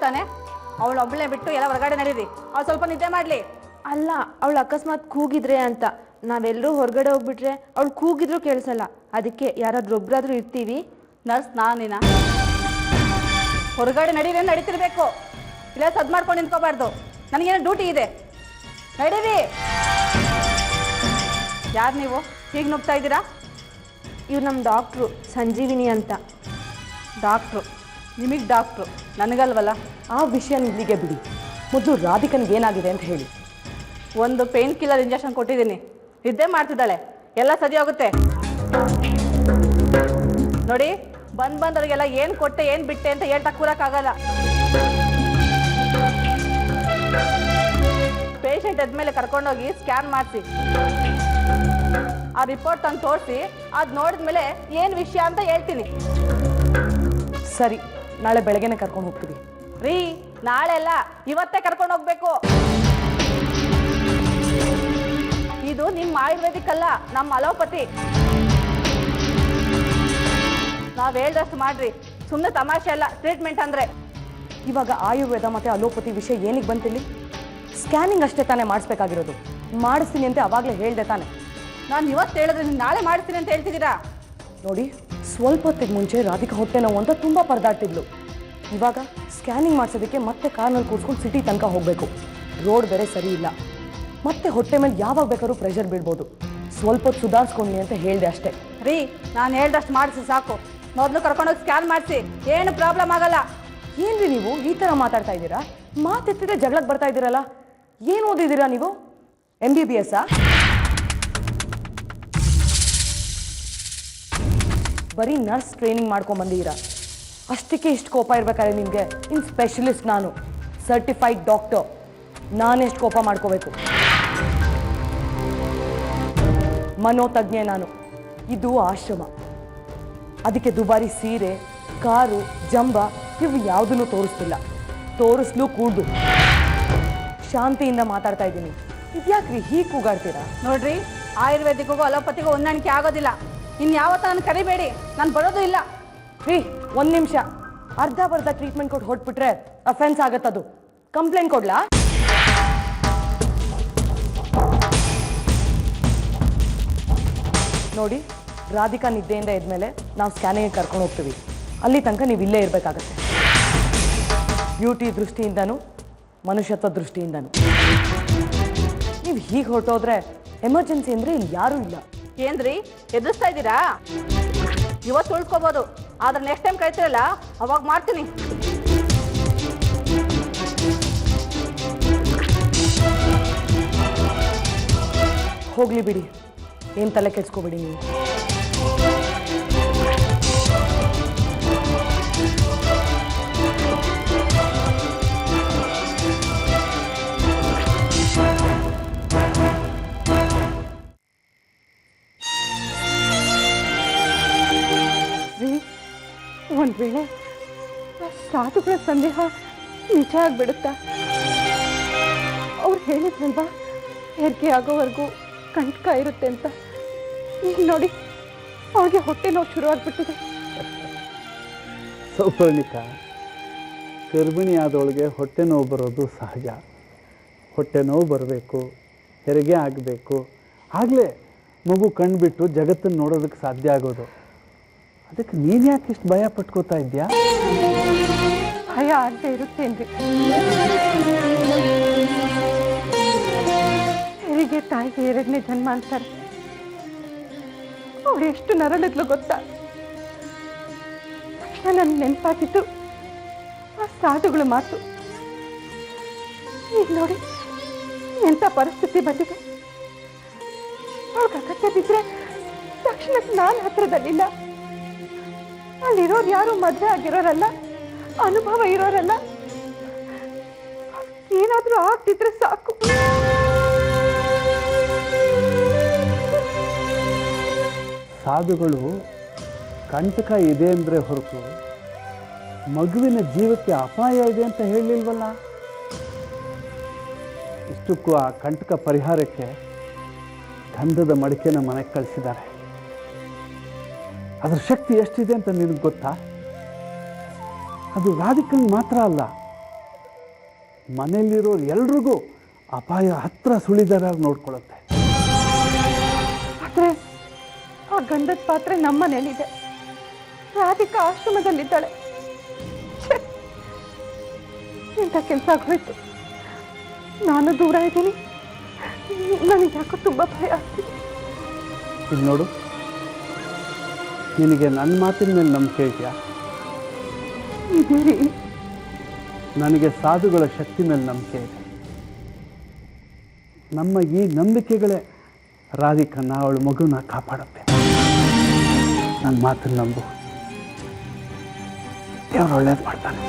ತಾನೆ. ಅವಳು ಒಬ್ಬಳೇ ಬಿಟ್ಟು ಎಲ್ಲ ಹೊರಗಡೆ ನಡೀರಿ. ಅವಳು ಸ್ವಲ್ಪ ನಿದ್ದೆ ಮಾಡಲಿ. ಅಲ್ಲ, ಅವಳು ಅಕಸ್ಮಾತ್ ಕೂಗಿದ್ರೆ ಅಂತ. ನಾವೆಲ್ಲರೂ ಹೊರಗಡೆ ಹೋಗ್ಬಿಟ್ರೆ ಅವಳು ಕೂಗಿದ್ರು ಕೇಳಿಸಲ್ಲ. ಅದಕ್ಕೆ ಯಾರಾದ್ರೂ ಒಬ್ರಾದ್ರೂ ಇರ್ತೀವಿ. ನರ್ಸ್ ನಾನಿನ ಹೊರಗಡೆ ನಡೀರಿ ನಡೀತಿರ್ಬೇಕು. ಇಲ್ಲ ಸದ್ ಮಾಡ್ಕೊಂಡು ನಿಂತ್ಕೋಬಾರ್ದು. ನನಗೇನೋ ಡ್ಯೂಟಿ ಇದೆ. ನಡೀರಿ. ಯಾರು ನೀವು ಹೀಗೆ ನುಗ್ತಾ ಇದ್ದೀರಾ? ಇವ್ರು ನಮ್ಮ ಡಾಕ್ಟ್ರು ಸಂಜೀವಿನಿ ಅಂತ. ಡಾಕ್ಟ್ರು? ನಿಮಗೆ ಡಾಕ್ಟ್ರು, ನನಗಲ್ವಲ್ಲ. ಆ ವಿಷಯ ಇಲ್ಲಿಗೆ ಬಿಡಿ. ಮೊದಲು ರಾಧಿಕನಿಗೆ ಏನಾಗಿದೆ ಅಂತ ಹೇಳಿ. ಒಂದು ಪೇನ್ ಕಿಲ್ಲರ್ ಇಂಜೆಕ್ಷನ್ ಕೊಟ್ಟಿದ್ದೀನಿ. ನಿದ್ದೆ ಮಾಡ್ತಿದ್ದಾಳೆ. ಎಲ್ಲ ಸರಿ ಹೋಗುತ್ತೆ. ನೋಡಿ, ಬಂದವರಿಗೆಲ್ಲ ಏನು ಕೊಟ್ಟೆ ಏನು ಬಿಟ್ಟೆ ಅಂತ ಹೇಳ್ತಾ ಕೂರಕ್ಕಾಗಲ್ಲ. ಪೇಷಂಟ್ ಎದ್ಮೇಲೆ ಕರ್ಕೊಂಡೋಗಿ ಸ್ಕ್ಯಾನ್ ಮಾಡಿಸಿ ಆ ರಿಪೋರ್ಟ್ ತಂದು ತೋರಿಸಿ ಅದು ನೋಡಿದ್ಮೇಲೆ ಏನು ವಿಷಯ ಅಂತ ಹೇಳ್ತೀನಿ. ಸರಿ, ನಾಳೆ ಬೆಳಗ್ಗೆನೆ ಕರ್ಕೊಂಡು ಹೋಗ್ತೀವಿ. ರೀ, ನಾಳೆ ಅಲ್ಲ, ಇವತ್ತೇ ಕರ್ಕೊಂಡು ಹೋಗ್ಬೇಕು. ಇದು ನಿಮ್ಮ ಆಯುರ್ವೇದಿಕ್ ಅಲ್ಲ, ನಮ್ಮ ಅಲೋಪತಿ. ನಾವು ಹೇಳ್ದಷ್ಟು ಮಾಡ್ರಿ. ಸುಮ್ಮನೆ ತಮಾಷೆ ಅಲ್ಲ ಟ್ರೀಟ್ಮೆಂಟ್ ಅಂದರೆ. ಇವಾಗ ಆಯುರ್ವೇದ ಮತ್ತು ಅಲೋಪತಿ ವಿಷಯ ಏನಿಗೆ ಬಂತಿಲ್ಲಿ? ಸ್ಕ್ಯಾನಿಂಗ್ ಅಷ್ಟೇ ತಾನೇ ಮಾಡಿಸ್ಬೇಕಾಗಿರೋದು. ಮಾಡಿಸ್ತೀನಿ ಅಂತ ಅವಾಗಲೇ ಹೇಳ್ದೆ ತಾನೆ. ನಾನು ಇವತ್ತು ಹೇಳಿದ್ರೆ ನೀವು ನಾಳೆ ಮಾಡಿಸ್ತೀನಿ ಅಂತ ಹೇಳ್ತಿದ್ದೀರಾ? ನೋಡಿ, ಸ್ವಲ್ಪ ಹೊತ್ತಿಗೆ ಮುಂಚೆ ರಾಧಿಕಾ ಹೊಟ್ಟೆ ನೋವು ಅಂತ ತುಂಬ ಪರದಾಡ್ತಿದ್ಲು. ಇವಾಗ ಸ್ಕ್ಯಾನಿಂಗ್ ಮಾಡಿಸೋದಕ್ಕೆ ಮತ್ತೆ ಕಾರ್ನಲ್ಲಿ ಕೂರ್ಸ್ಕೊಂಡು ಸಿಟಿ ತನಕ ಹೋಗಬೇಕು. ರೋಡ್ ಬೇರೆ ಸರಿ ಇಲ್ಲ. ಮತ್ತೆ ಹೊಟ್ಟೆ ಮೇಲೆ ಯಾವಾಗ ಬೇಕಾದ್ರೂ ಪ್ರೆಷರ್ ಬೀಳ್ಬೋದು. ಸ್ವಲ್ಪ ಹೊತ್ತು ಸುಧಾರಿಸ್ಕೊಂಡಿ ಅಂತ ಹೇಳಿದೆ ಅಷ್ಟೇ. ರೀ, ನಾನು ಹೇಳ್ದಷ್ಟು ಮಾಡಿಸಿ ಸಾಕು. ಮೊದಲು ಕರ್ಕೊಂಡೋಗಿ ಸ್ಕ್ಯಾನ್ ಮಾಡಿಸಿ. ಏನು ಪ್ರಾಬ್ಲಮ್ ಆಗಲ್ಲ. ಏನ್ರಿ ನೀವು ಈ ಥರ ಮಾತಾಡ್ತಾ ಇದ್ದೀರಾ? ಮಾತೆತ್ತಿದ್ರೆ ಜಗಳಕ್ಕೆ ಬರ್ತಾ ಇದ್ದೀರಲ್ಲ. ಏನು ಓದಿದ್ದೀರಾ ನೀವು? MBBS? ಬರೀ ನರ್ಸ್ ಟ್ರೈನಿಂಗ್ ಮಾಡ್ಕೊಂಡು ಬಂದಿದ್ದೀರಾ. ಅಷ್ಟಕ್ಕೆ ಇಷ್ಟು ಕೋಪ ಇರ್ಬೇಕಾದ್ರೆ ನಿಮಗೆ? ಇನ್ ಸ್ಪೆಷಲಿಸ್ಟ್ ನಾನು, ಸರ್ಟಿಫೈಡ್ ಡಾಕ್ಟರ್. ನಾನೆಷ್ಟು ಕೋಪ ಮಾಡ್ಕೋಬೇಕು? ಮನೋತಜ್ಞೆ ನಾನು. ಇದು ಆಶ್ರಮ. ಅದಕ್ಕೆ ದುಬಾರಿ ಸೀರೆ, ಕಾರು, ಜಂಬ ಇವು ಯಾವುದನ್ನು ತೋರಿಸ್ತಿಲ್ಲ. ತೋರಿಸ್ಲು ಕೂಡ್ದು ಶಾಂತಿಯಿಂದ ಮಾತಾಡ್ತಾ ಇದ್ದೀನಿ. ಇದ್ಯಾಕ್ರಿ ಹೀಗೆ ಕೂಗಾಡ್ತೀರಾ? ನೋಡ್ರಿ, ಆಯುರ್ವೇದಿಕ್ಗೂ ಅಲೋಪತಿಗೂ ಹೊಂದಾಣಿಕೆ ಆಗೋದಿಲ್ಲ. ಇನ್ಯಾವತ್ತ ನಾನು ಕರಿಬೇಡಿ, ನಾನು ಬರೋದು ಇಲ್ಲ. ರೀ, ಒಂದು ನಿಮಿಷ. ಅರ್ಧ ಟ್ರೀಟ್ಮೆಂಟ್ ಕೊಟ್ಟು ಹೊಟ್ಬಿಟ್ರೆ ಅಫೆನ್ಸ್ ಆಗತ್ತದು. ಕಂಪ್ಲೇಂಟ್ ಕೊಡ್ಲಾ? ನೋಡಿ, ರಾಧಿಕಾ ನಿದ್ದೆಯಿಂದ ಇದ್ಮೇಲೆ ನಾವು ಸ್ಕ್ಯಾನಿಂಗ್ ಕರ್ಕೊಂಡು ಹೋಗ್ತೀವಿ. ಅಲ್ಲಿ ತನಕ ನೀವು ಇಲ್ಲೇ ಇರಬೇಕಾಗತ್ತೆ. ಬ್ಯೂಟಿ ದೃಷ್ಟಿಯಿಂದನೂ ಮನುಷ್ಯತ್ವ ದೃಷ್ಟಿಯಿಂದನೂ. ನೀವು ಹೀಗೆ ಹೊರಟೋದ್ರೆ ಎಮರ್ಜೆನ್ಸಿ ಅಂದರೆ ಇಲ್ಲಿ ಯಾರೂ ಇಲ್ಲ. ಏನ್ರಿ ಎದುರಿಸ್ತಾ ಇದ್ದೀರಾ? ಇವತ್ತು ಉಳ್ಕೋಬೋದು, ಆದ್ರೆ ನೆಕ್ಸ್ಟ್ ಟೈಮ್ ಕರಿತೀರಲ್ಲ ಅವಾಗ ಮಾಡ್ತೀನಿ. ಹೋಗ್ಲಿ ಬಿಡಿ, ಏನು ತಲೆ ಕೆಡ್ಸ್ಕೊಬೇಡಿ ನೀವು. ಒಂದು ವೇಳೆ ಸಾಧುಗಳ ಸಂದೇಹ ನಿಜ ಆಗಿಬಿಡುತ್ತಾ? ಅವ್ರು ಹೇಳಿದ್ರಲ್ವಾ ಹೆರಿಗೆ ಆಗೋವರೆಗೂ ಕಂಟಕ ಇರುತ್ತೆ ಅಂತ. ಈಗ ನೋಡಿ, ಅವ್ರಿಗೆ ಹೊಟ್ಟೆ ನೋವು ಶುರುವಾಗ್ಬಿಟ್ಟಿದೆ. ಸೌಪರ್ಣಿಕ, ಗರ್ಭಿಣಿ ಆದವಳಿಗೆ ಹೊಟ್ಟೆ ನೋವು ಬರೋದು ಸಹಜ. ಹೊಟ್ಟೆ ನೋವು ಬರಬೇಕು, ಹೆರಿಗೆ ಆಗಬೇಕು, ಆಗಲೇ ಮಗು ಕಣ್ಬಿಟ್ಟು ಜಗತ್ತನ್ನು ನೋಡೋದಕ್ಕೆ ಸಾಧ್ಯ ಆಗೋದು. ಅದಕ್ಕೆ ನೀನು ಯಾಕೆ ಇಷ್ಟು ಭಯ ಪಟ್ಕೋತಾ ಇದೆಯಾ? ಭಯ ಆಗದೆ ಇರುತ್ತೇನ್ರಿ. ಹೆರಿಗೆ ತಾಯಿಗೆ 2ನೇ ಜನ್ಮ ಅಂತಾರೆ. ಅವ್ರು ಎಷ್ಟು ನರಳಿದ್ಲು ಗೊತ್ತಾ? ತಕ್ಷಣ ನನ್ನ ನೆನಪಾಗಿದ್ದು ಆ ಸಾಧುಗಳ ಮಾತು. ಈಗ ನೋಡಿ ಎಂಥ ಪರಿಸ್ಥಿತಿ ಬಂದಿದೆ. ಅವ್ರಿಗೆ ಅಗತ್ಯ ಬಿದ್ದರೆ ತಕ್ಷಣಕ್ಕೆ ನಾನು ಹತ್ರದಲ್ಲಿಲ್ಲ. ಅಲ್ಲಿರೋರು ಯಾರು ಮದುವೆ ಆಗಿರೋರಲ್ಲ, ಅನುಭವ ಇರೋರಲ್ಲ. ಏನಾದ್ರೂ ಆಗ್ತಿದ್ರೆ ಸಾಕು. ಸಾಧುಗಳು ಕಂಟಕ ಇದೆ ಅಂದರೆ ಹೊರತು ಮಗುವಿನ ಜೀವಕ್ಕೆ ಅಪಾಯ ಇದೆ ಅಂತ ಹೇಳಲಿಲ್ವಲ್ಲ. ಇಷ್ಟಕ್ಕೂ ಆ ಕಂಟಕ ಪರಿಹಾರಕ್ಕೆ ಗಂಧದ ಮಡಿಕೆನ ಮನೆಗೆ ಕಳಿಸಿದ್ದಾರೆ. ಅದರ ಶಕ್ತಿ ಎಷ್ಟಿದೆ ಅಂತ ನಿನಗೆ ಗೊತ್ತಾ? ಅದು ರಾಧಿಕಂಗೆ ಮಾತ್ರ ಅಲ್ಲ, ಮನೆಯಲ್ಲಿರೋರು ಎಲ್ರಿಗೂ ಅಪಾಯ ಹತ್ರ ಸುಳಿದಾರಾಗಿ ನೋಡ್ಕೊಳ್ಳುತ್ತೆ. ಆದರೆ ಆ ಗಂಧದ ಪಾತ್ರೆ ನಮ್ಮ ಮನೇಲಿದೆ. ರಾಧಿಕಾ ಆಶ್ರಮದಲ್ಲಿದ್ದಾಳೆ. ಇಂಥ ಕೆಲಸ ಆಗೋಯ್ತು. ನಾನು ದೂರ ಇದ್ದೀನಿ. ನನಗೆ ಯಾಕೋ ತುಂಬ ಭಯ ಆಗ್ತಿದೆ. ಇಲ್ಲಿ ನೋಡು, ನಿನಗೆ ನನ್ನ ಮಾತಿನ ಮೇಲೆ ನಂಬಿಕೆ ಇದೆಯಾ? ಇದೀರಿ. ನನಗೆ ಸಾಧುಗಳ ಶಕ್ತಿ ಮೇಲೆ ನಂಬಿಕೆ ಇದೆ. ನಮ್ಮ ಈ ನಂಬಿಕೆಗಳೇ ರಾಧಿಕನ್ನ ಅವಳ ಮಗುನ ಕಾಪಾಡುತ್ತೆ. ನನ್ನ ಮಾತನ್ನು ನಂಬು, ದೇವರು ಒಳ್ಳೇದು ಮಾಡ್ತಾನೆ.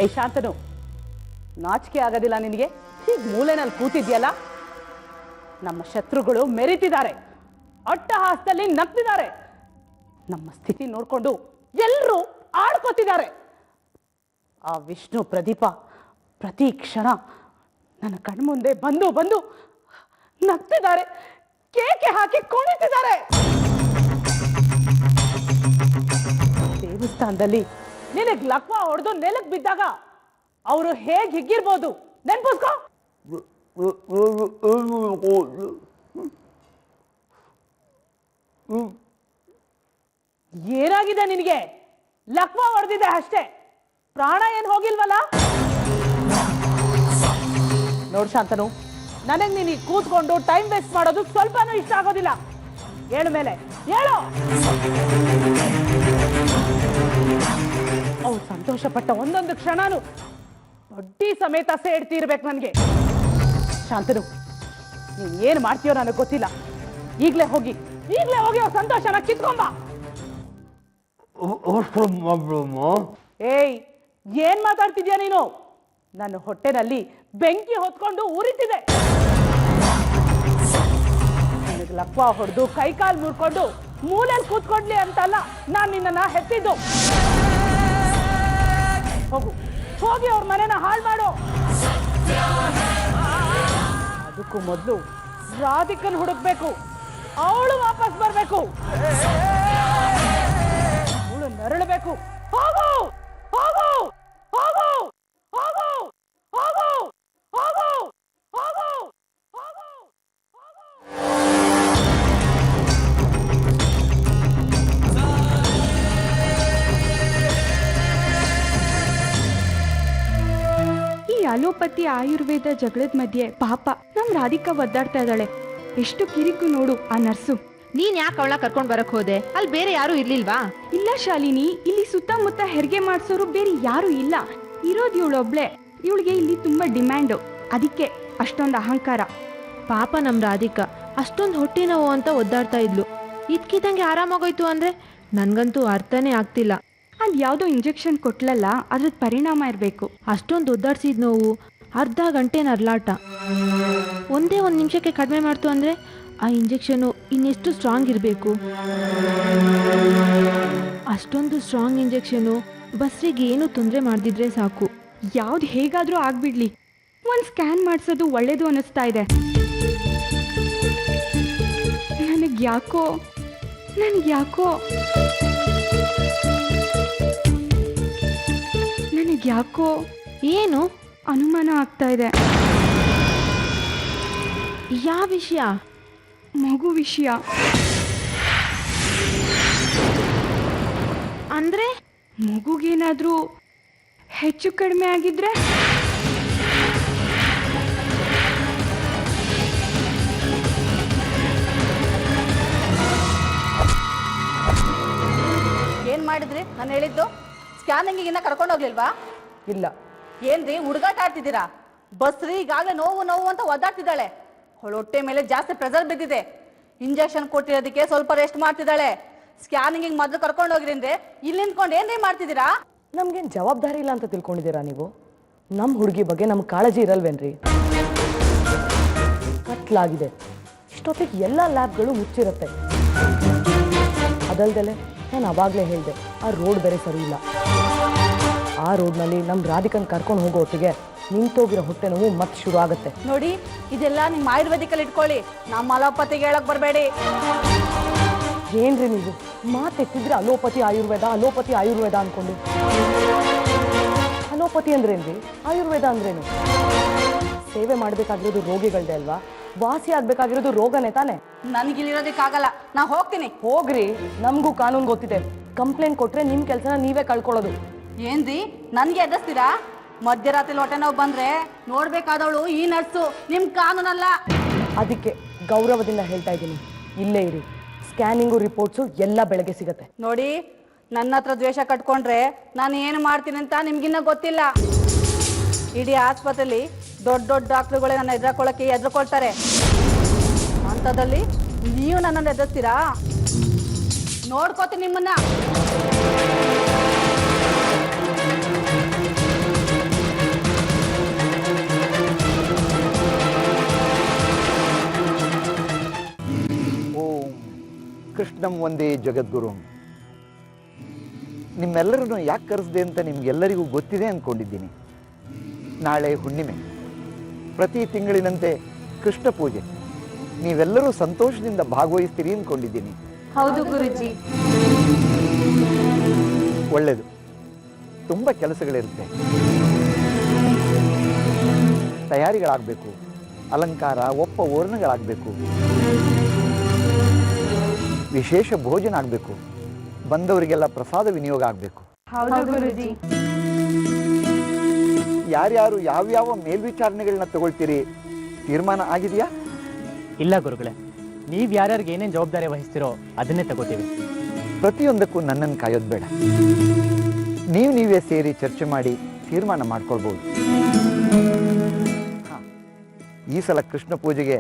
ಏ ಶಾಂತನು, ನಾಚಿಕೆ ಆಗೋದಿಲ್ಲ ನಿನಗೆ? ಹೀಗೆ ಮೂಲೆನಲ್ಲಿ ಕೂತಿದ್ಯಲ್ಲ. ನಮ್ಮ ಶತ್ರುಗಳು ಮೆರೀತಿದ್ದಾರೆ, ಅಟ್ಟಹಾಸದಲ್ಲಿ ನಗ್ತಿದ್ದಾರೆ. ನಮ್ಮ ಸ್ಥಿತಿ ನೋಡ್ಕೊಂಡು ಎಲ್ಲರೂ ಆಡ್ಕೋತಿದ್ದಾರೆ. ಆ ವಿಷ್ಣು ಪ್ರದೀಪ ಪ್ರತಿ ಕ್ಷಣ ನನ್ನ ಕಣ್ಮುಂದೆ ಬಂದು ಬಂದು ನಗ್ತಿದ್ದಾರೆ, ಕೇಕೆ ಹಾಕಿ ಕುಣಿತಿದ್ದಾರೆ. ದೇವಸ್ಥಾನದಲ್ಲಿ ನಿನಗೆ ಲಕ್ವ ಹೊಡೆದು ನೆಲಕ್ಕೆ ಬಿದ್ದಾಗ ಅವರು ಹೇಗೆ ಹಿಗ್ಗಿರ್ಬೋದು ನೆನ್ಪಿಸ್ಕೋ. ಏನಾಗಿದೆ ನಿನಗೆ? ಲಕ್ವ ಹೊಡೆದಿದೆ ಅಷ್ಟೇ, ಪ್ರಾಣ ಏನು ಹೋಗಿಲ್ವಲ್ಲ? ನೋಡ್ ಶಾಂತನು, ನನಗೆ ನೀನು ಕೂತ್ಕೊಂಡು ಟೈಮ್ ವೇಸ್ಟ್ ಮಾಡೋದು ಸ್ವಲ್ಪನೂ ಇಷ್ಟ ಆಗೋದಿಲ್ಲ. ಹೇಳು ಮೇಲೆ ಹೇಳು. ಅವ್ರು ಸಂತೋಷಪಟ್ಟ ಒಂದೊಂದು ಕ್ಷಣನೂ ಬಡ್ಡಿ ಸಮೇತ ಸೇಡ್ತಿರ್ಬೇಕು ನನಗೆ. ಶಾಂತನು, ನೀನು ಏನು ಮಾಡ್ತೀಯೋ ನನಗೆ ಗೊತ್ತಿಲ್ಲ. ಈಗಲೇ ಹೋಗಿ ಅವ್ರ ಸಂತೋಷನ ಕಿತ್ಕೊಂಬ. ಏಯ್, ಏನ್ ಮಾತಾಡ್ತಿದ್ಯಾ ನೀನು? ನನ್ನ ಹೊಟ್ಟೆನಲ್ಲಿ ಬೆಂಕಿ ಹೊತ್ಕೊಂಡು ಉರಿತಿದೆ. ನನಗೆ ಲಕ್ವ ಹೊಡೆದು ಕೈಕಾಲು ಮುರ್ಕೊಂಡು ಮೂಲೆಯಲ್ಲಿ ಕೂತ್ಕೊಡ್ಲಿ ಅಂತಲ್ಲ ನಾನು ನಿನ್ನನ್ನ ಹೆತ್ತಿದ್ದು. ಹೋಗಿ ಅವ್ರ ಮನೆನ ಹಾಳು ಮಾಡು. ಅದಕ್ಕೂ ಮೊದಲು ರಾಧಿಕನ್ ಹುಡುಕ್ಬೇಕು, ಅವಳು ವಾಪಸ್ ಬರ್ಬೇಕು, ಅವಳು ನರಳಬೇಕು. ಹೋಗು ಹೋಗು ಹೋಗು ಹೋಗು ಹೋಗು ಹೋಗು ಹೋಗು ಹೋಗು. ಈ ಅಲೋಪತಿ ಆಯುರ್ವೇದ ಜಗಳದ ಮಧ್ಯೆ ಪಾಪ ನಮ್ ರಾಧಿಕಾ ಒದ್ದಾಡ್ತಾ ಇದ್ದಾಳೆ. ಎಷ್ಟು ಕಿರಿಕು ನೋಡು ಆ ನರ್ಸು. ನೀನ್ ಯಾಕೆ ಅವಳ ಕರ್ಕೊಂಡ್ ಬರಕ್ ಹೋದೆ? ಅಲ್ಲಿ ಬೇರೆ ಯಾರು ಇರ್ಲಿಲ್ವಾ? ಇಲ್ಲ ಶಾಲಿನಿ, ಇಲ್ಲಿ ಸುತ್ತಮುತ್ತ ಹೆರಿಗೆ ಮಾಡ್ಸೋರು ಬೇರೆ ಯಾರು ಇಲ್ಲ. ಇರೋದು ಇವಳೊಬ್ಳೆ. ಇವಳಿಗೆ ಇಲ್ಲಿ ತುಂಬಾ ಡಿಮ್ಯಾಂಡು, ಅದಕ್ಕೆ ಅಷ್ಟೊಂದು ಅಹಂಕಾರ. ಪಾಪ ನಮ್ ರಾಧಿಕಾ ಅಷ್ಟೊಂದು ಹೊಟ್ಟೆ ನೋವು ಅಂತ ಒದ್ದಾಡ್ತಾ ಇದ್ಲು. ಇದ್ಕಿದಂಗೆ ಆರಾಮಾಗೋಯ್ತು ಅಂದ್ರೆ ನನ್ಗಂತೂ ಅರ್ಥನೇ ಆಗ್ತಿಲ್ಲ. ಅಲ್ಲಿ ಯಾವುದೋ ಇಂಜೆಕ್ಷನ್ ಕೊಟ್ಲಲ್ಲ, ಅದ್ರದ್ದು ಪರಿಣಾಮ ಇರಬೇಕು. ಅಷ್ಟೊಂದು ಒದ್ದಾಡ್ಸಿದ ನೋವು ಅರ್ಧ ಗಂಟೆ ನರ್ಲಾಟ. ಒಂದೇ ಒಂದು ನಿಮಿಷಕ್ಕೆ ಕಡಿಮೆ ಮಾಡ್ತು ಅಂದ್ರೆ ಆ ಇಂಜೆಕ್ಷನು ಇನ್ನೆಷ್ಟು ಸ್ಟ್ರಾಂಗ್ ಇರಬೇಕು. ಅಷ್ಟೊಂದು ಸ್ಟ್ರಾಂಗ್ ಇಂಜೆಕ್ಷನು ಬಸ್ರಿಗೆ ಏನು ತೊಂದರೆ ಮಾಡ್ದಿದ್ರೆ ಸಾಕು. ಯಾವ್ದು ಹೇಗಾದ್ರೂ ಆಗ್ಬಿಡ್ಲಿ, ಒಂದು ಸ್ಕ್ಯಾನ್ ಮಾಡಿಸೋದು ಒಳ್ಳೇದು ಅನ್ನಿಸ್ತಾ ಇದೆ. ನನಗೆ ಯಾಕೋ ಏನು ಅನುಮಾನ ಆಗ್ತಾ ಇದೆ. ಯಾವ ವಿಷಯ? ಮಗು ವಿಷಯ. ಅಂದ್ರೆ ಮಗುಗೇನಾದ್ರೂ ಹೆಚ್ಚು ಕಡಿಮೆ ಆಗಿದ್ರೆ? ಏನ್ ಮಾಡಿದ್ರಿ? ನಾನು ಹೇಳಿದ್ದು ಸ್ಕ್ಯಾನಿಂಗ್ ಇನ್ನ ಕರ್ಕೊಂಡು ಹೋಗ್ಲಿಲ್ವಾ? ಇಲ್ಲ. ಏನ್ರಿ ಹುಡುಗಾಟ ಆಡ್ತಿದ್ದೀರಾ? ಬಸ್ರಿ ಈಗಾಗಲೇ ನೋವು ನೋವು ಅಂತ ಒದ್ದಾಡ್ತಿದ್ದಾಳೆ. ಅವಳು ಹೊಟ್ಟೆ ಮೇಲೆ ಜಾಸ್ತಿ ಪ್ರೆಸರ್ ಬಿದ್ದಿದೆ. ಇಂಜೆಕ್ಷನ್ ಕೊಟ್ಟಿರೋದಕ್ಕೆ ಸ್ವಲ್ಪ ರೆಸ್ಟ್ ಮಾಡ್ತಿದ್ದಾಳೆ. ಸ್ಕ್ಯಾನಿಂಗ್ ಮೊದಲು ಕರ್ಕೊಂಡು ಹೋಗಿರಿ ಅಂದ್ರೆ ಇಲ್ಲಿ ನಿಂತ್ಕೊಂಡು ಏನ್ರಿ ಮಾಡ್ತಿದ್ದೀರಾ? ನಮ್ಗೇನು ಜವಾಬ್ದಾರಿ ಇಲ್ಲ ಅಂತ ತಿಳ್ಕೊಂಡಿದ್ದೀರಾ ನೀವು? ನಮ್ಮ ಹುಡುಗಿ ಬಗ್ಗೆ ನಮ್ಗೆ ಕಾಳಜಿ ಇರಲ್ವೇನ್ರಿ? ಕತ್ಲಾಗಿದೆ, ಇಷ್ಟೊತ್ತಿಗೆ ಎಲ್ಲ ಲ್ಯಾಬ್ಗಳು ಮುಚ್ಚಿರುತ್ತೆ. ಅದಲ್ದಲೆ ನಾನು ಅವಾಗಲೇ ಹೇಳಿದೆ, ಆ ರೋಡ್ ಬೇರೆ ಸರಿ ಇಲ್ಲ. ಆ ರೋಡ್ನಲ್ಲಿ ನಮ್ಮ ರಾಧಿಕನ್ ಕರ್ಕೊಂಡು ಹೋಗೋ ಹೊತ್ತಿಗೆ ನಿಂತೋಗಿರೋ ಹೊಟ್ಟೆ ನೋವು ಮತ್ತೆ ಶುರು ಆಗುತ್ತೆ. ನೋಡಿ, ಇದೆಲ್ಲ ನಿಮ್ಮ ಆಯುರ್ವೇದಿಕಲ್ಲಿ ಇಟ್ಕೊಳ್ಳಿ, ನಮ್ಮ ಅಲೋಪತಿಗೆ ಹೇಳಕ್ ಬರಬೇಡಿ. ಏನ್ರಿ ನೀವು ಮಾತೆತ್ತಿದ್ರೆ ಅಲೋಪತಿ ಆಯುರ್ವೇದ ಅನ್ಕೊಂಡು? ಅಲೋಪತಿ ಅಂದ್ರೇನ್ರಿ? ಆಯುರ್ವೇದ ಅಂದ್ರೇನು? ಸೇವೆ ಮಾಡಬೇಕಾಗಿರೋದು ರೋಗಿಗಳ್ದೆ ಅಲ್ವಾ? ವಾಸಿ ಆಗ್ಬೇಕಾಗಿರೋದು ರೋಗನೇ ತಾನೆ. ನನಗಿಲ್ಲಿರೋದಕ್ಕಾಗಲ್ಲ, ನಾ ಹೋಗ್ತೀನಿ. ಹೋಗ್ರಿ, ನಮಗೂ ಕಾನೂನು ಗೊತ್ತಿದೆ. ಕಂಪ್ಲೇಂಟ್ ಕೊಟ್ರೆ ನಿಮ್ಮ ಕೆಲಸನ ನೀವೇ ಕಳ್ಕೊಳ್ಳೋದು. ಏನ್ರಿ ನನ್ಗೆ ಎದ್ದಿಸ್ತೀರಾ? ಮಧ್ಯರಾತ್ರಿ ಹೊಟ್ಟೆ ನೋವು ಬಂದ್ರೆ ನೋಡ್ಬೇಕಾದವಳು ಈ ನರ್ಸು, ನಿಮ್ ಕಾನೂನಲ್ಲ. ಅದಕ್ಕೆ ಗೌರವದಿಂದ ಹೇಳ್ತಾ ಇದ್ದೀನಿ, ಇಲ್ಲೇ ಇರಿ. ಸ್ಕ್ಯಾನಿಂಗು ರಿಪೋರ್ಟ್ಸು ಎಲ್ಲ ಬೆಳಗ್ಗೆ ಸಿಗತ್ತೆ. ನೋಡಿ, ನನ್ನ ಹತ್ರ ದ್ವೇಷ ಕಟ್ಕೊಂಡ್ರೆ ನಾನು ಏನು ಮಾಡ್ತೀನಿ ಅಂತ ನಿಮ್ಗಿನ್ನ ಗೊತ್ತಿಲ್ಲ. ಇಡೀ ಆಸ್ಪತ್ರೆಯಲ್ಲಿ ದೊಡ್ಡ ದೊಡ್ಡ ಡಾಕ್ಟ್ರುಗಳೇ ನನ್ನ ಎದುರ್ಕೊಳ್ತಾರೆ. ಅಂಥದ್ದಲ್ಲಿ ನೀವು ನನ್ನನ್ನು ಎದುರಿಸ್ತೀರಾ? ನೋಡ್ಕೋತೀನಿ ನಿಮ್ಮನ್ನ. ಓಂ ಕೃಷ್ಣಂ ಒಂದೇ ಜಗದ್ಗುರು. ನಿಮ್ಮೆಲ್ಲರನ್ನು ಯಾಕೆ ಕರೆಸಿದೆ ಅಂತ ನಿಮ್ಗೆಲ್ಲರಿಗೂ ಗೊತ್ತಿದೆ ಅಂದ್ಕೊಂಡಿದ್ದೀನಿ. ನಾಳೆ ಹುಣ್ಣಿಮೆ, ಪ್ರತಿ ತಿಂಗಳಿನಂತೆ ಕೃಷ್ಣ ಪೂಜೆ. ನೀವೆಲ್ಲರೂ ಸಂತೋಷದಿಂದ ಭಾಗವಹಿಸ್ತೀರಿ ಅಂದ್ಕೊಂಡಿದ್ದೀನಿ. ಹೌದು ಗುರುಜಿ. ಒಳ್ಳೆಯದು. ತುಂಬ ಕೆಲಸಗಳಿರುತ್ತೆ, ತಯಾರಿಗಳಾಗಬೇಕು, ಅಲಂಕಾರ ಒಪ್ಪ ಓರಣಗಳಾಗಬೇಕು, ವಿಶೇಷ ಭೋಜನ ಆಗಬೇಕು, ಬಂದವರಿಗೆಲ್ಲ ಪ್ರಸಾದ ವಿನಿಯೋಗ ಆಗಬೇಕು. ಯಾರ್ಯಾರು ಯಾವ್ಯಾವ ಮೇಲ್ವಿಚಾರಣೆಗಳನ್ನ ತಗೊಳ್ತೀರಿ, ತೀರ್ಮಾನ ಆಗಿದೆಯಾ? ಇಲ್ಲ ಗುರುಗಳೇ, ನೀವು ಯಾರ್ಯಾರಿಗೆ ಏನೇನು ಜವಾಬ್ದಾರಿ ವಹಿಸ್ತೀರೋ ಅದನ್ನೇ ತಗೋತೀವಿ. ಪ್ರತಿಯೊಂದಕ್ಕೂ ನನ್ನನ್ನು ಕಾಯೋದು ಬೇಡ. ನೀವೇ ಸೇರಿ ಚರ್ಚೆ ಮಾಡಿ ತೀರ್ಮಾನ ಮಾಡ್ಕೊಳ್ಬೋದು. ಈ ಸಲ ಕೃಷ್ಣ ಪೂಜೆಗೆ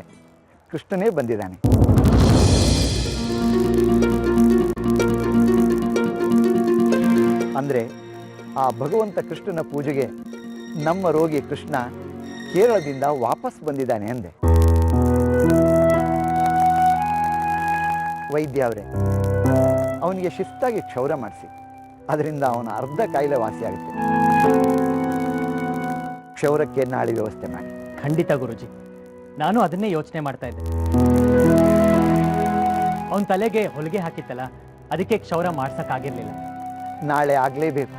ಕೃಷ್ಣನೇ ಬಂದಿದ್ದಾನೆ. ಅಂದರೆ ಆ ಭಗವಂತ ಕೃಷ್ಣನ ಪೂಜೆಗೆ ನಮ್ಮ ರೋಗಿ ಕೃಷ್ಣ ಕೇರಳದಿಂದ ವಾಪಸ್ ಬಂದಿದ್ದಾನೆ ಅಂದೆ. ವೈದ್ಯ ಅವರೇ, ಅವನಿಗೆ ಶಿಸ್ತಾಗಿ ಕ್ಷೌರ ಮಾಡಿಸಿ, ಅದರಿಂದ ಅವನ ಅರ್ಧ ಕಾಯಿಲೆ ವಾಸಿಯಾಗುತ್ತೆ. ಕ್ಷೌರಕ್ಕೆ ನಾಳೆ ವ್ಯವಸ್ಥೆ ಮಾಡಿ. ಖಂಡಿತ ಗುರುಜಿ, ನಾನು ಅದನ್ನೇ ಯೋಚನೆ ಮಾಡ್ತಾ ಇದ್ದೆ. ಅವನ ತಲೆಗೆ ಹೊಲಿಗೆ ಹಾಕಿತ್ತಲ್ಲ, ಅದಕ್ಕೆ ಕ್ಷೌರ ಮಾಡ್ಸಕ್ಕಾಗಿರ್ಲಿಲ್ಲ. ನಾಳೆ ಆಗಲೇಬೇಕು.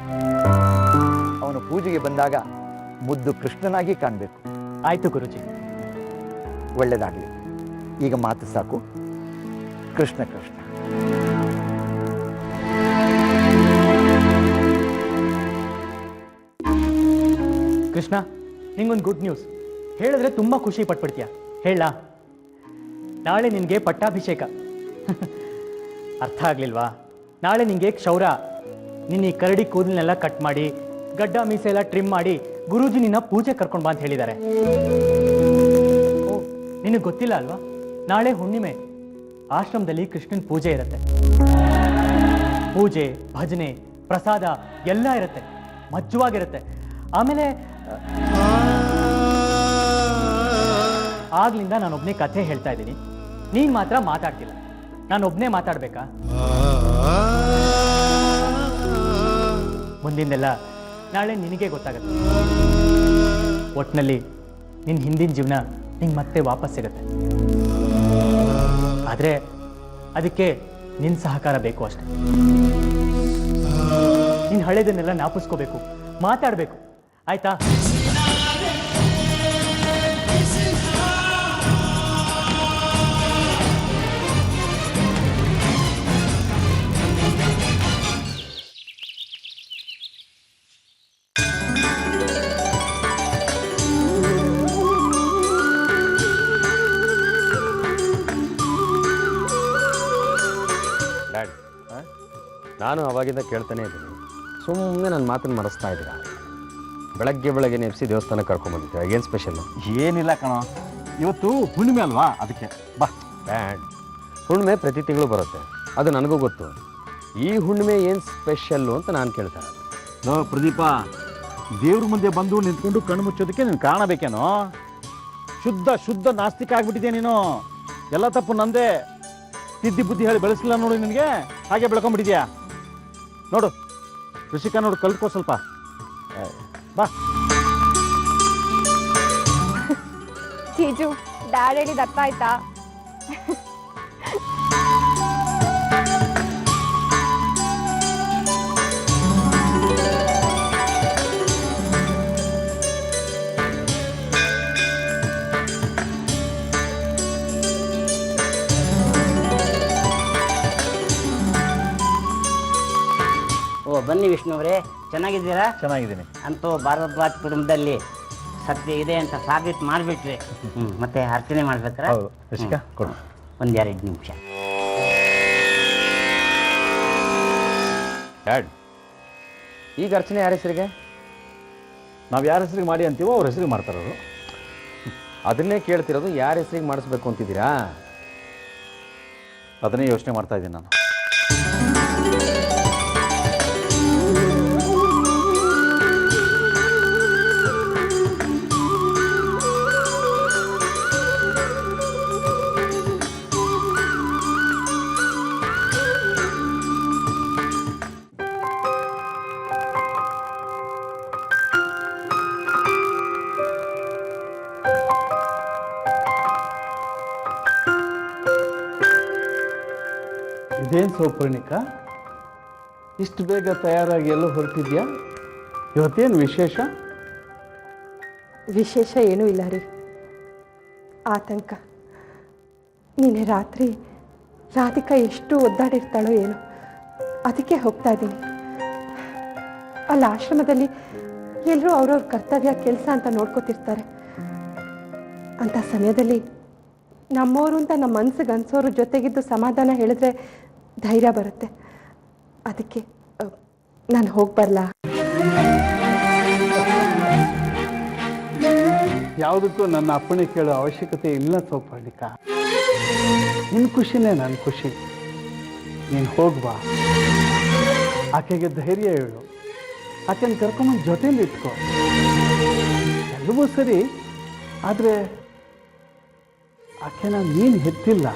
ಅವನು ಪೂಜೆಗೆ ಬಂದಾಗ ಮುದ್ದು ಕೃಷ್ಣನಾಗಿ ಕಾಣಬೇಕು. ಆಯ್ತು ಗುರುಜಿ. ಒಳ್ಳೆಯದಾಗಲಿ. ಈಗ ಮಾತು ಸಾಕು. ಕೃಷ್ಣ ಕೃಷ್ಣ. ಕೃಷ್ಣ, ನಿಂಗೊಂದು ಗುಡ್ ನ್ಯೂಸ್ ಹೇಳಿದ್ರೆ ತುಂಬ ಖುಷಿ ಪಟ್ಬಿಡ್ತೀಯ. ಹೇಳ, ನಾಳೆ ನಿನಗೆ ಪಟ್ಟಾಭಿಷೇಕ. ಅರ್ಥ ಆಗ್ಲಿಲ್ವಾ? ನಾಳೆ ನಿನಗೆ ಕ್ಷೌರ. ನಿನ್ನ ಈ ಕರಡಿ ಕೂದಲನ್ನೆಲ್ಲ ಕಟ್ ಮಾಡಿ, ಗಡ್ಡ ಮೀಸೆ ಎಲ್ಲ ಟ್ರಿಮ್ ಮಾಡಿ ಗುರೂಜಿ ನಿನ್ನ ಪೂಜೆ ಕರ್ಕೊಂಡು ಬಾ ಅಂತ ಹೇಳಿದ್ದಾರೆ. ಓ, ನಿನಗೆ ಗೊತ್ತಿಲ್ಲ ಅಲ್ವಾ? ನಾಳೆ ಹುಣ್ಣಿಮೆ, ಆಶ್ರಮದಲ್ಲಿ ಕೃಷ್ಣನ ಪೂಜೆ ಇರುತ್ತೆ. ಪೂಜೆ, ಭಜನೆ, ಪ್ರಸಾದ ಎಲ್ಲ ಇರುತ್ತೆ, ಮಜ್ಜವಾಗಿರುತ್ತೆ. ಆಮೇಲೆ ಆಗ್ಲಿಂದ ನಾನೊಬ್ನೇ ಕಥೆ ಹೇಳ್ತಾ ಇದ್ದೀನಿ, ನೀನ್ ಮಾತ್ರ ಮಾತಾಡ್ತಿಲ್ಲ. ನಾನೊಬ್ನೇ ಮಾತಾಡ್ಬೇಕಾ? ಮುಂದಿಂದೆಲ್ಲ ನಾಳೆ ನಿನಗೆ ಗೊತ್ತಾಗುತ್ತೆ. ಒಟ್ಟಿನಲ್ಲಿ ನಿನ್ನ ಹಿಂದಿನ ಜೀವನ ನಿಂಗೆ ಮತ್ತೆ ವಾಪಸ್ ಸಿಗುತ್ತೆ. ಆದರೆ ಅದಕ್ಕೆ ನಿನ್ನ ಸಹಕಾರ ಬೇಕು ಅಷ್ಟೆ. ನಿನ್ನ ಹಳೆದನ್ನೆಲ್ಲ ಜ್ಞಾಪಿಸ್ಕೋಬೇಕು, ಮಾತಾಡಬೇಕು, ಆಯ್ತಾ? ಡ್ಯಾಡ್, ನಾನು ಅವಾಗಿಂದ ಕೇಳ್ತಾನೆ ಇದ್ದೀನಿ, ಸುಮ್ಮನೆ ನನ್ನ ಮಾತನ್ನು ಮರೆಸ್ತಾ ಇದ್ದೀರಾ. ಬೆಳಗ್ಗೆ ನೆಪ್ಸಿ ದೇವಸ್ಥಾನಕ್ಕೆ ಕರ್ಕೊಂಡ್ಬಂದಿದ್ದೀರಾ, ಏನು ಸ್ಪೆಷಲ್ಲು? ಏನಿಲ್ಲ ಕಣೋ, ಇವತ್ತು ಹುಣ್ಣಿಮೆ ಅಲ್ವಾ, ಅದಕ್ಕೆ ಬಾ. ಡ್ಯಾಡ್, ಹುಣ್ಣಿಮೆ ಪ್ರತಿ ತಿಂಗಳು ಬರುತ್ತೆ, ಅದು ನನಗೂ ಗೊತ್ತು. ಈ ಹುಣ್ಣಿಮೆ ಏನು ಸ್ಪೆಷಲ್ಲು ಅಂತ ನಾನು ಕೇಳ್ತಾರೆ. ಪ್ರದೀಪ, ದೇವ್ರ ಮುಂದೆ ಬಂದು ನಿಂತ್ಕೊಂಡು ಕಣ್ಣು ಮುಚ್ಚೋದಕ್ಕೆ ನೀನು ಕಾರಣ ಬೇಕೇನೋ? ಶುದ್ಧ ನಾಸ್ತಿಕ ಆಗ್ಬಿಟ್ಟಿದ್ಯಾ ನೀನು. ಎಲ್ಲ ತಪ್ಪು ನಂದೇ. ತಿದ್ದಿ ಬುದ್ಧಿ ಹೇಳಿ ಬೆಳೆಸಿಲ್ಲ ನೋಡು ನಿನಗೆ, ಹಾಗೆ ಬೆಳ್ಕೊಂಡ್ಬಿಟ್ಟಿದ್ಯಾ ನೋಡು. ಋಷಿಕಾ ನೋಡು, ಕಲ್ತ್ಕೋ ಸ್ವಲ್ಪ. ಬಾ. ಚೀಜು, ಡ್ಯಾಡ್ ಹೇಳಿದ ಅರ್ಥ ಆಯ್ತಾ? ಓ, ಬನ್ನಿ ವಿಷ್ಣು ಅವರೇ, ಚೆನ್ನಾಗಿದ್ದೀರಾ? ಚೆನ್ನಾಗಿದ್ದೀನಿ. ಅಂತೂ ಭಾರದ್ವಾಜ್ ಕುಟುಂಬದಲ್ಲಿ ಸತ್ಯ ಇದೆ ಅಂತ ಸಾಬೀತು ಮಾಡಿಬಿಟ್ರಿ. ಮತ್ತೆ ಅರ್ಚನೆ ಮಾಡ್ಬೇಕಾ? ಋಷಿಕಾ ಕೊಡು. ಒಂದು 2 ನಿಮಿಷ. ಡ್ಯಾಡ್, ಈಗ ಅರ್ಚನೆ ಯಾರ ಹೆಸರಿಗೆ? ನಾವು ಯಾರ ಹೆಸರಿಗೆ ಮಾಡಿ ಅಂತೀವೋ ಅವ್ರ ಹೆಸರಿಗೆ ಮಾಡ್ತಾರವರು. ಅದನ್ನೇ ಕೇಳ್ತಿರೋದು, ಯಾರ ಹೆಸರಿಗೆ ಮಾಡಿಸ್ಬೇಕು ಅಂತಿದ್ದೀರಾ? ಅದನ್ನೇ ಯೋಚನೆ ಮಾಡ್ತಾ ಇದ್ದೀನಿ ನಾನು. ಇದೇನು ಸೌಪರ್ಣಿಕಾ, ಇಷ್ಟು ಬೇಗ ತಯಾರಾಗಿ ಎಲ್ಲೋ ಹೊರಟಿದ್ಯಾ? ಇವತ್ತೇನು ವಿಶೇಷ? ವಿಶೇಷ ಏನೂ ಇಲ್ಲ ರೀ, ಆತಂಕ. ನಿನ್ನೆ ರಾತ್ರಿ ರಾಧಿಕಾ ಎಷ್ಟು ಒದ್ದಾಡಿರ್ತಾಳೋ ಏನೋ, ಅದಕ್ಕೆ ಹೋಗ್ತಾ ಇದ್ದೀನಿ. ಅಲ್ಲಿ ಆಶ್ರಮದಲ್ಲಿ ಎಲ್ಲರೂ ಅವ್ರವ್ರ ಕರ್ತವ್ಯ ಕೆಲಸ ಅಂತ ನೋಡ್ಕೋತಿರ್ತಾರೆ. ಅಂಥ ಸಮಯದಲ್ಲಿ ನಮ್ಮವರು ಅಂತ ನಮ್ಮ ಮನಸ್ಸಿಗೆ ಅನ್ಸೋರು ಜೊತೆಗಿದ್ದು ಸಮಾಧಾನ ಹೇಳಿದ್ರೆ ಧೈರ್ಯ ಬರುತ್ತೆ. ಅದಕ್ಕೆ ನಾನು ಹೋಗಿ ಬರಲಾ? ಯಾವುದಕ್ಕೂ ನನ್ನ ಅಪ್ಪಣೆ ಕೇಳೋ ಅವಶ್ಯಕತೆ ಇಲ್ಲ ಸೌಪರ್ಣಿಕಾ. ನಿನ್ನ ಖುಷಿನೇ ನನ್ನ ಖುಷಿ. ನೀನು ಹೋಗ್ಬಾ, ಆಕೆಗೆ ಧೈರ್ಯ ಹೇಳು, ಆಕೆನ ಕರ್ಕೊಂಬಂದು ಜೊತೆಯಲ್ಲಿ ಇಟ್ಕೋ. ಎಲ್ಲವೂ ಸರಿ, ಆದರೆ ಆಕೆನ ನೀನು ಹೆತ್ತಿಲ್ಲ,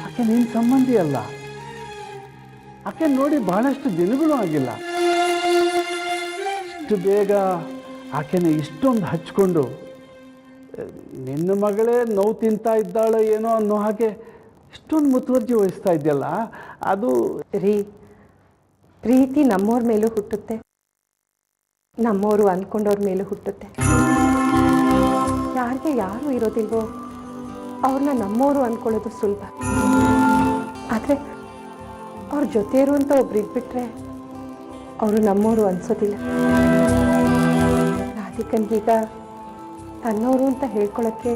ಆಕೆ ನಿನ್ನ ಸಂಬಂಧಿ ಅಲ್ಲ. ಆಕೆ ನೋಡಿ ಬಹಳಷ್ಟು ದಿನಗಳು ಆಗಿಲ್ಲ. ಇಷ್ಟು ಬೇಗ ಆಕೆನ ಇಷ್ಟೊಂದು ಹಚ್ಕೊಂಡು ನಿನ್ನ ಮಗಳೇ ನೋವು ತಿಂತಾ ಇದ್ದಾಳೋ ಏನೋ ಅನ್ನೋ ಹಾಗೆ ಇಷ್ಟೊಂದು ಮುತುವರ್ಜಿ ವಹಿಸ್ತಾ ಇದೆಯಲ್ಲ, ಅದು ಪ್ರೀತಿ ನಮ್ಮವ್ರ ಮೇಲೂ ಹುಟ್ಟುತ್ತೆ, ನಮ್ಮವರು ಅಂದ್ಕೊಂಡವ್ರ ಮೇಲೂ ಹುಟ್ಟುತ್ತೆ. ಯಾರಿಗೆ ಯಾರು ಇರೋದಿಲ್ವೋ ಅವ್ರನ್ನ ನಮ್ಮವರು ಅಂದ್ಕೊಳ್ಳೋದು ಸುಲಭ. ಆದರೆ ಅವ್ರ ಜೊತೆ ಇರುವಂಥ ಒಬ್ರು ಇದ್ಬಿಟ್ರೆ ಅವರು ನಮ್ಮವರು ಅನ್ಸೋದಿಲ್ಲ. ರಾಧಿಕನ್ಗೀಗ ತನ್ನವರು ಅಂತ ಹೇಳ್ಕೊಳಕ್ಕೆ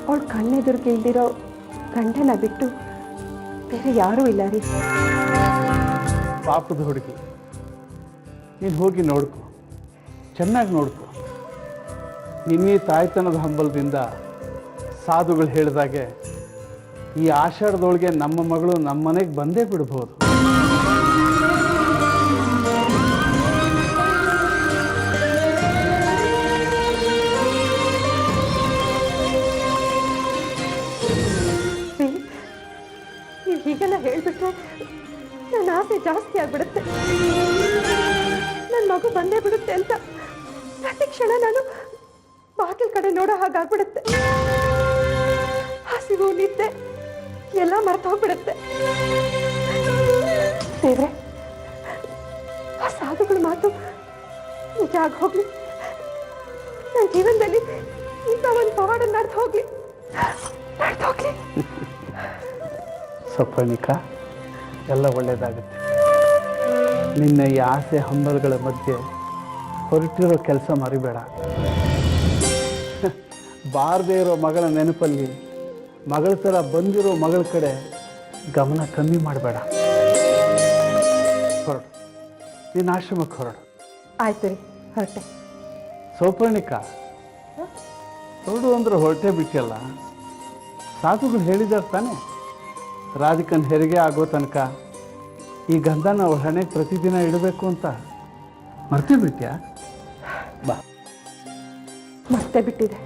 ಅವಳು ಕಣ್ಣೆದುರಿಗೆ ಇಲ್ದಿರೋ ಗಂಡನ ಬಿಟ್ಟು ಬೇರೆ ಯಾರೂ ಇಲ್ಲ ರೀ. ಪಾಪದ ಹುಡುಗಿ, ನೀನು ಹೋಗಿ ನೋಡ್ಕೊ, ಚೆನ್ನಾಗಿ ನೋಡ್ಕೊ. ನಿನ್ನೆ ತಾಯ್ತನದ ಹಂಬಲದಿಂದ ಸಾಧುಗಳು ಹೇಳಿದಾಗೆ ಈ ಆಷಾಢದೊಳಗೆ ನಮ್ಮ ಮಗಳು ನಮ್ಮ ಮನೆಗೆ ಬಂದೇ ಬಿಡ್ಬೋದು. ನೀವು ಹೀಗೆಲ್ಲ ಹೇಳ್ಬಿಟ್ರೆ ನನ್ನ ಆಸೆ ಜಾಸ್ತಿ ಆಗ್ಬಿಡುತ್ತೆ. ನನ್ನ ಮಗು ಬಂದೇ ಬಿಡುತ್ತೆ ಅಂತ ಪ್ರತಿ ಕ್ಷಣ ನಾನು ಬಾಗಿಲ ಕಡೆ ನೋಡೋ ಹಾಗಾಗ್ಬಿಡುತ್ತೆ. ಹಸಿವು ನಿದ್ದೆ ಎಲ್ಲ ಮರ್ತು ಹೋಗ್ಬಿಡುತ್ತೆ. ದೇವ್ರೆ, ಆ ಸಾಧುಗಳ ಮಾತು ನಿಜ ಆಗಿ ಹೋಗ್ಲಿ. ನನ್ನ ಜೀವನದಲ್ಲಿ ಇಂಥ ಒಂದು ಪವಾಡ ನಡೆದು ಹೋಗ್ಲಿ. ಸೌಪರ್ಣಿಕಾ, ಎಲ್ಲ ಒಳ್ಳೆಯದಾಗುತ್ತೆ. ನಿನ್ನ ಈ ಆಸೆ ಹಂಬಲಗಳ ಮಧ್ಯೆ ಹೊರಟಿರೋ ಕೆಲಸ ಮರಿಬೇಡ. ಬಾರದೇ ಇರೋ ಮಗಳ ನೆನಪಲ್ಲಿ ಮಗಳ ಥರ ಬಂದಿರೋ ಮಗಳ ಕಡೆ ಗಮನ ಕಮ್ಮಿ ಮಾಡಬೇಡ. ಹೊರಡು, ನಿನ್ನ ಆಶ್ರಮಕ್ಕೆ ಹೊರಡು. ಆಯ್ತು ರೀ, ಹೊರಟೆ. ಸೌಪರ್ಣಿಕಾ, ಹೊರಡು ಅಂದರೆ ಹೊರಟೇ ಬಿಟ್ಟಿಲ್ಲ. ಸಾಧುಗಳು ಹೇಳಿದಾರೆ ತಾನೆ, ರಾಧಿಕನ್ ಹೆರಿಗೆ ಆಗೋ ತನಕ ಈ ಗಂಧನ ಅವಳ ಹಣೆಗೆ ಪ್ರತಿದಿನ ಇಡಬೇಕು ಅಂತ. ಮರ್ತೇ ಬಿಟ್ಯಾ? ಬಾ. ಮರ್ತೇ ಬಿಟ್ಟಿದೆ.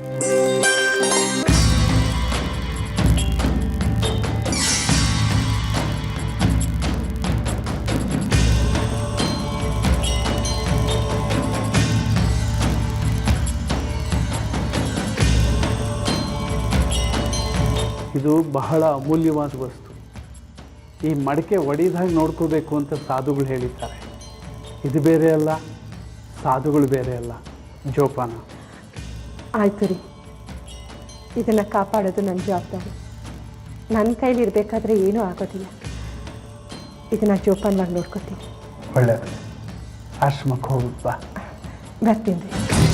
ಇದು ಬಹಳ ಅಮೂಲ್ಯವಾದ ವಸ್ತು. ಈ ಮಡಿಕೆ ಒಡಿದಾಗ ನೋಡ್ಕೋಬೇಕು ಅಂತ ಸಾಧುಗಳು ಹೇಳಿದ್ದಾರೆ. ಇದು ಬೇರೆ ಅಲ್ಲ, ಸಾಧುಗಳು ಬೇರೆ ಅಲ್ಲ. ಜೋಪಾನ. ಆಯ್ತು ರೀ, ಇದನ್ನು ಕಾಪಾಡೋದು ನನ್ನ ಜವಾಬ್ದಾರಿ. ನನ್ನ ಕೈಲಿ ಇರಬೇಕಾದ್ರೆ ಏನೂ ಆಗೋದಿಲ್ಲ. ಇದನ್ನು ಜೋಪಾನವಾಗಿ ನೋಡ್ಕೋತೀನಿ. ಒಳ್ಳೆಯದು. ಆಶ್ರಮಕ್ಕೆ ಹೋಗುತ್ತಾ ಬರ್ತೀನಿ ರೀ.